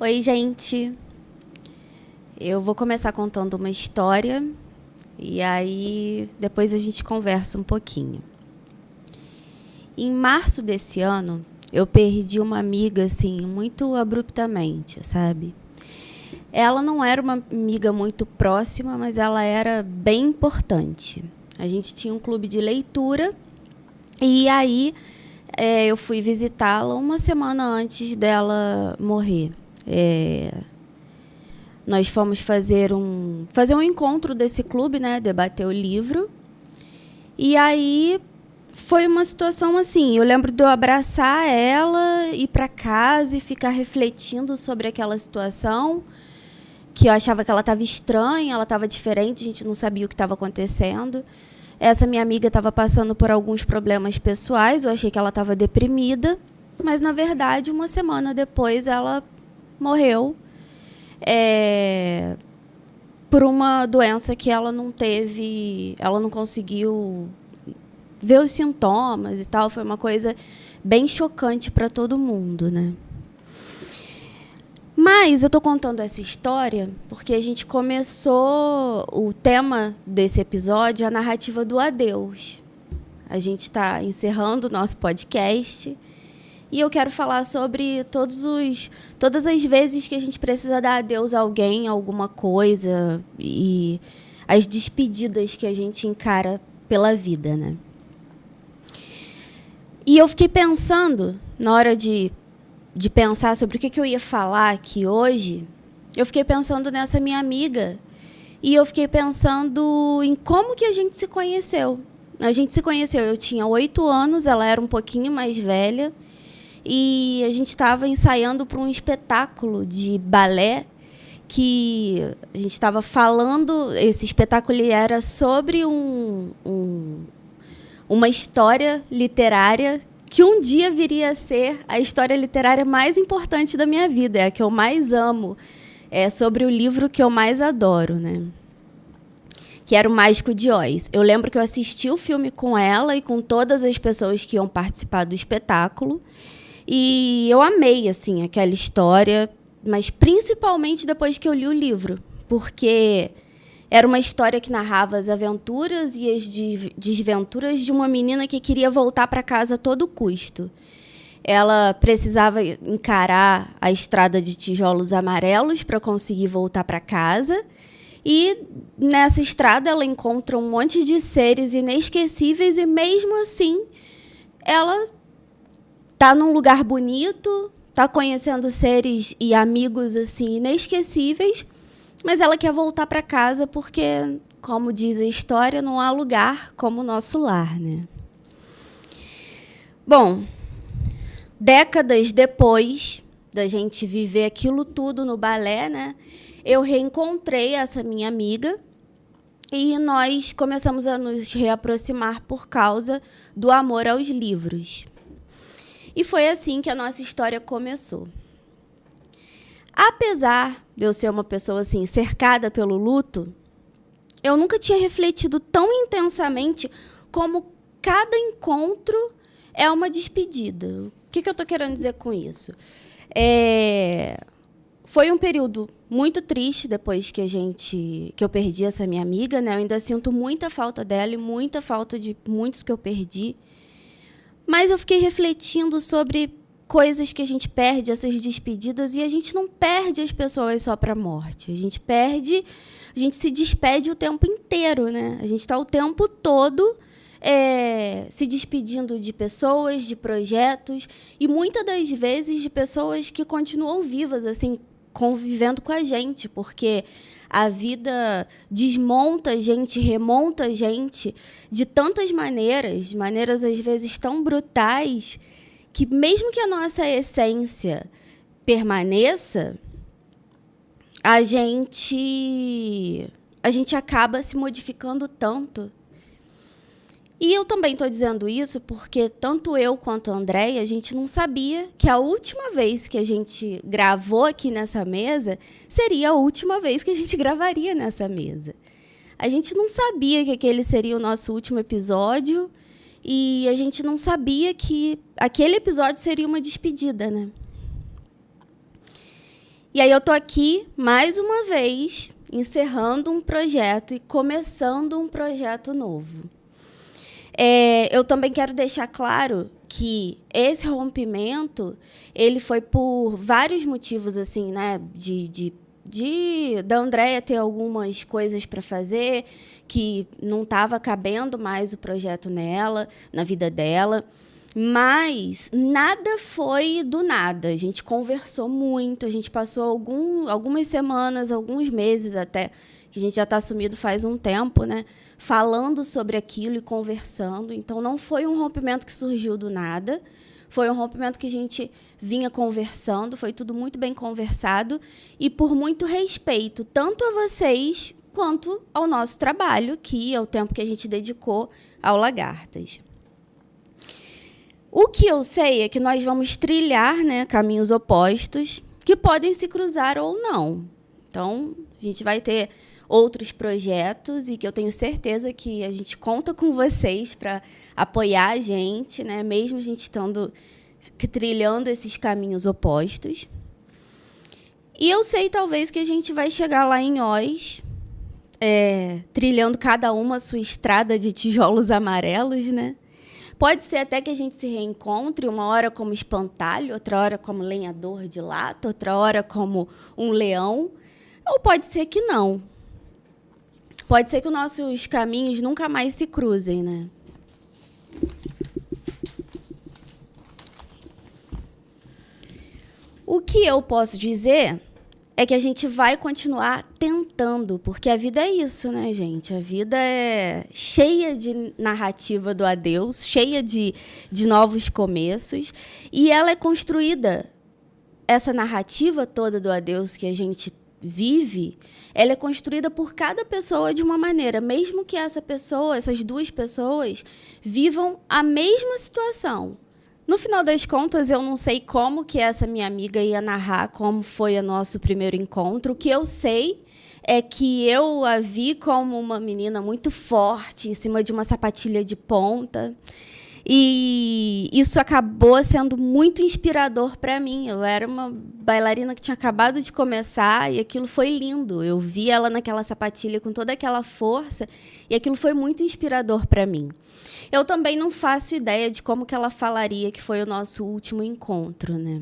Oi, gente. Eu vou começar contando uma história e aí depois a gente conversa um pouquinho. Em março desse ano, eu perdi uma amiga assim muito abruptamente, sabe? Ela não era uma amiga muito próxima, mas ela era bem importante. A gente tinha um clube de leitura e aí eu fui visitá-la uma semana antes dela morrer. Nós fomos fazer um encontro desse clube, né? Debater o livro. E aí foi uma situação assim. Eu lembro de eu abraçar ela, ir para casa e ficar refletindo sobre aquela situação. Que eu achava que ela estava estranha, ela estava diferente, a gente não sabia o que estava acontecendo. Essa minha amiga estava passando por alguns problemas pessoais, eu achei que ela estava deprimida, mas, na verdade, uma semana depois ela morreu por uma doença que ela não teve, ela não conseguiu ver os sintomas e tal. Foi uma coisa bem chocante para todo mundo, né? Mas eu estou contando essa história porque a gente começou o tema desse episódio, a narrativa do adeus. A gente está encerrando o nosso podcast e eu quero falar sobre todas as vezes que a gente precisa dar adeus a alguém, a alguma coisa, e as despedidas que a gente encara pela vida, né? E eu fiquei pensando, na hora de pensar sobre o que eu ia falar aqui hoje, eu fiquei pensando nessa minha amiga e eu fiquei pensando em como que a gente se conheceu. A gente se conheceu, eu tinha 8 anos, ela era um pouquinho mais velha, e a gente estava ensaiando para um espetáculo de balé que a gente estava falando. Esse espetáculo era sobre uma história literária que um dia viria a ser a história literária mais importante da minha vida, é a que eu mais amo, é sobre o livro que eu mais adoro, né? Que era O Mágico de Oz. Eu lembro que eu assisti o filme com ela e com todas as pessoas que iam participar do espetáculo, e eu amei assim aquela história, mas principalmente depois que eu li o livro, porque era uma história que narrava as aventuras e as desventuras de uma menina que queria voltar para casa a todo custo. Ela precisava encarar a estrada de tijolos amarelos para conseguir voltar para casa. E nessa estrada ela encontra um monte de seres inesquecíveis e, mesmo assim, ela está num lugar bonito, está conhecendo seres e amigos assim inesquecíveis, mas ela quer voltar para casa porque, como diz a história, não há lugar como o nosso lar, né? Bom, décadas depois da gente viver aquilo tudo no balé, né, eu reencontrei essa minha amiga e nós começamos a nos reaproximar por causa do amor aos livros. E foi assim que a nossa história começou. Apesar de eu ser uma pessoa assim, cercada pelo luto, eu nunca tinha refletido tão intensamente como cada encontro é uma despedida. O que eu estou querendo dizer com isso? Foi um período muito triste depois que eu perdi essa minha amiga, né? Eu ainda sinto muita falta dela e muita falta de muitos que eu perdi. Mas eu fiquei refletindo sobre coisas que a gente perde, essas despedidas, e a gente não perde as pessoas só para a morte. A gente se despede o tempo inteiro, né? A gente está o tempo todo se despedindo de pessoas, de projetos, e muitas das vezes de pessoas que continuam vivas, assim, convivendo com a gente, porque a vida desmonta a gente, remonta a gente de tantas maneiras às vezes tão brutais, que mesmo que a nossa essência permaneça, a gente acaba se modificando tanto. E eu também estou dizendo isso porque tanto eu quanto a Andréia, a gente não sabia que a última vez que a gente gravou aqui nessa mesa seria a última vez que a gente gravaria nessa mesa. A gente não sabia que aquele seria o nosso último episódio e a gente não sabia que aquele episódio seria uma despedida, né? E aí eu estou aqui, mais uma vez, encerrando um projeto e começando um projeto novo. Eu também quero deixar claro que esse rompimento ele foi por vários motivos, assim, né, da Andréia ter algumas coisas para fazer que não estava cabendo mais o projeto nela, na vida dela. Mas nada foi do nada. A gente conversou muito, a gente passou algumas semanas, alguns meses até, que a gente já está sumido faz um tempo, né, falando sobre aquilo e conversando. Então, não foi um rompimento que surgiu do nada, foi um rompimento que a gente vinha conversando, foi tudo muito bem conversado e por muito respeito, tanto a vocês quanto ao nosso trabalho, que é o tempo que a gente dedicou ao Lagartas. O que eu sei é que nós vamos trilhar, né, caminhos opostos que podem se cruzar ou não. Então, a gente vai ter outros projetos e que eu tenho certeza que a gente conta com vocês para apoiar a gente, né, mesmo a gente estando trilhando esses caminhos opostos. E eu sei, talvez, que a gente vai chegar lá em Oz, trilhando cada uma a sua estrada de tijolos amarelos, né? Pode ser até que a gente se reencontre, uma hora como espantalho, outra hora como lenhador de lata, outra hora como um leão, ou pode ser que não. Pode ser que os nossos caminhos nunca mais se cruzem, né? O que eu posso dizer é que a gente vai continuar tentando, porque a vida é isso, né, gente? A vida é cheia de narrativa do adeus, cheia de novos começos, e ela é construída, essa narrativa toda do adeus que a gente vive, ela é construída por cada pessoa de uma maneira, mesmo que essas duas pessoas, vivam a mesma situação. No final das contas, eu não sei como que essa minha amiga ia narrar como foi o nosso primeiro encontro. O que eu sei é que eu a vi como uma menina muito forte, em cima de uma sapatilha de ponta. E isso acabou sendo muito inspirador para mim. Eu era uma bailarina que tinha acabado de começar e aquilo foi lindo. Eu vi ela naquela sapatilha com toda aquela força e aquilo foi muito inspirador para mim. Eu também não faço ideia de como que ela falaria que foi o nosso último encontro, né?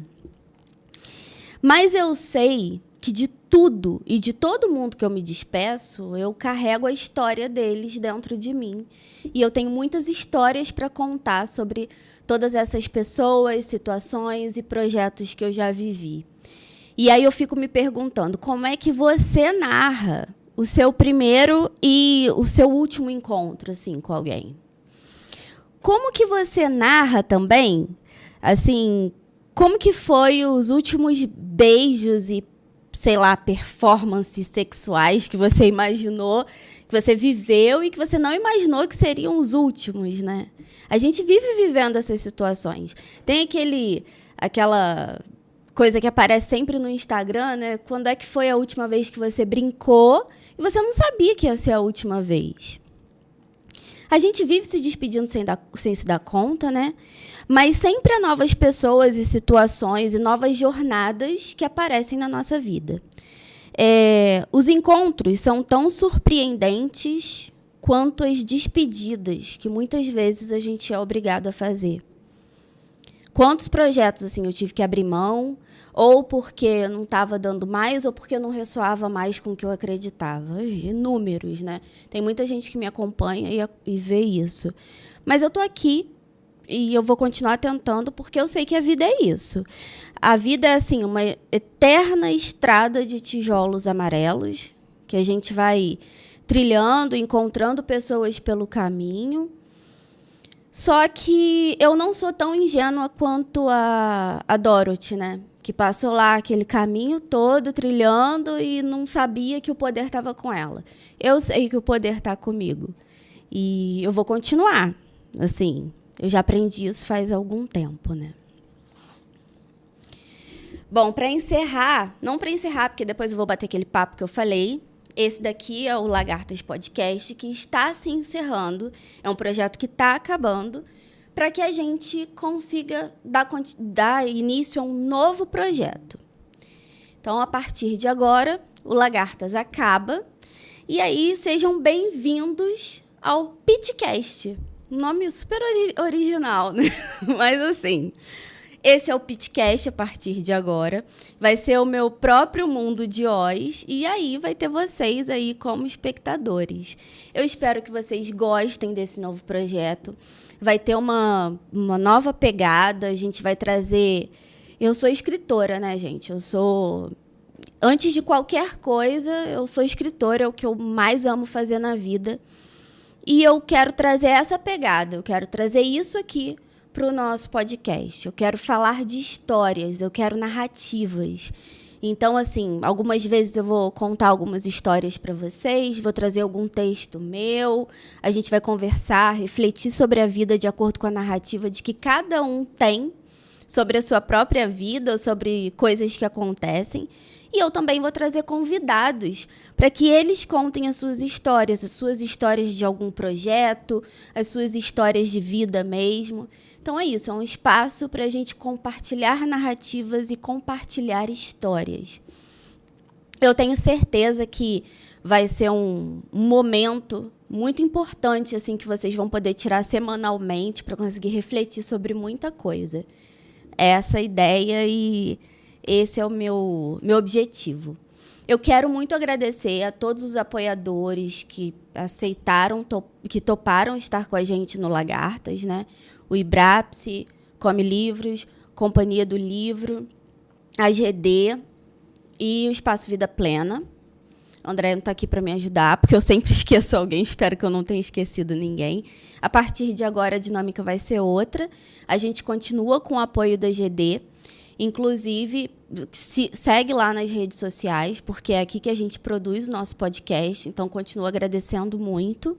Mas eu sei que de tudo e de todo mundo que eu me despeço, eu carrego a história deles dentro de mim. E eu tenho muitas histórias para contar sobre todas essas pessoas, situações e projetos que eu já vivi. E aí eu fico me perguntando, como é que você narra o seu primeiro e o seu último encontro assim, com alguém? Como que você narra também, assim, como que foi os últimos beijos e, sei lá, performances sexuais que você imaginou, que você viveu e que você não imaginou que seriam os últimos, né? A gente vive vivendo essas situações. Tem aquela coisa que aparece sempre no Instagram, né? Quando é que foi a última vez que você brincou e você não sabia que ia ser a última vez? A gente vive se despedindo sem se dar conta, né? Mas sempre há novas pessoas e situações e novas jornadas que aparecem na nossa vida. Os encontros são tão surpreendentes quanto as despedidas que muitas vezes a gente é obrigado a fazer. Quantos projetos assim, eu tive que abrir mão, ou porque não estava dando mais, ou porque não ressoava mais com o que eu acreditava. Inúmeros, né? Tem muita gente que me acompanha e vê isso. Mas eu estou aqui e eu vou continuar tentando, porque eu sei que a vida é isso. A vida é assim, uma eterna estrada de tijolos amarelos, que a gente vai trilhando, encontrando pessoas pelo caminho. Só que eu não sou tão ingênua quanto a Dorothy, né? Que passou lá aquele caminho todo trilhando e não sabia que o poder estava com ela. Eu sei que o poder está comigo. E eu vou continuar. Assim, eu já aprendi isso faz algum tempo, né? Bom, para encerrar, não para encerrar, porque depois eu vou bater aquele papo que eu falei. Esse daqui é o Lagartas Podcast, que está se encerrando. É um projeto que está acabando, para que a gente consiga dar início a um novo projeto. Então, a partir de agora, o Lagartas acaba. E aí, sejam bem-vindos ao Pitcast. Um nome super original, né? Mas assim, esse é o Pitcast a partir de agora. Vai ser o meu próprio mundo de Oz. E aí vai ter vocês aí como espectadores. Eu espero que vocês gostem desse novo projeto. Vai ter uma nova pegada. A gente vai trazer... Eu sou escritora, né, gente? Antes de qualquer coisa, eu sou escritora. É o que eu mais amo fazer na vida. E eu quero trazer essa pegada. Eu quero trazer isso aqui para o nosso podcast. Eu quero falar de histórias, eu quero narrativas. Então, assim, algumas vezes eu vou contar algumas histórias para vocês, vou trazer algum texto meu, a gente vai conversar, refletir sobre a vida de acordo com a narrativa de que cada um tem sobre a sua própria vida, sobre coisas que acontecem. E eu também vou trazer convidados para que eles contem as suas histórias de algum projeto, as suas histórias de vida mesmo. Então é isso, é um espaço para a gente compartilhar narrativas e compartilhar histórias. Eu tenho certeza que vai ser um momento muito importante assim, que vocês vão poder tirar semanalmente para conseguir refletir sobre muita coisa. É essa a ideia e esse é o meu objetivo. Eu quero muito agradecer a todos os apoiadores que aceitaram, que toparam estar com a gente no Lagartas, né? O Ibrapse, Come Livros, Companhia do Livro, a GD e o Espaço Vida Plena. O André não está aqui para me ajudar, porque eu sempre esqueço alguém, espero que eu não tenha esquecido ninguém. A partir de agora, a dinâmica vai ser outra. A gente continua com o apoio da GD. Inclusive, segue lá nas redes sociais, porque é aqui que a gente produz o nosso podcast. Então, continuo agradecendo muito.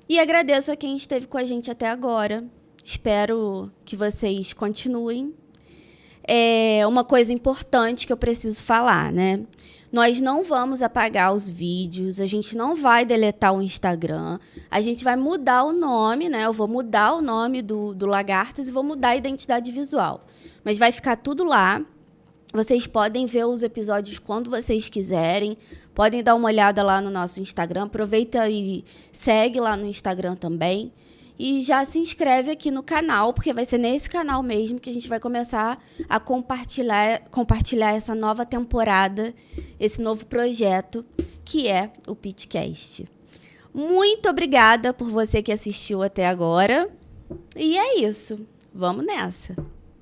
E agradeço a quem esteve com a gente até agora. Espero que vocês continuem. É uma coisa importante que eu preciso falar, né? Nós não vamos apagar os vídeos, a gente não vai deletar o Instagram, a gente vai mudar o nome, né? Eu vou mudar o nome do Lagartas e vou mudar a identidade visual. Mas vai ficar tudo lá. Vocês podem ver os episódios quando vocês quiserem. Podem dar uma olhada lá no nosso Instagram. Aproveita e segue lá no Instagram também. E já se inscreve aqui no canal, porque vai ser nesse canal mesmo que a gente vai começar a compartilhar essa nova temporada, esse novo projeto, que é o Pitcast. Muito obrigada por você que assistiu até agora. E é isso. Vamos nessa.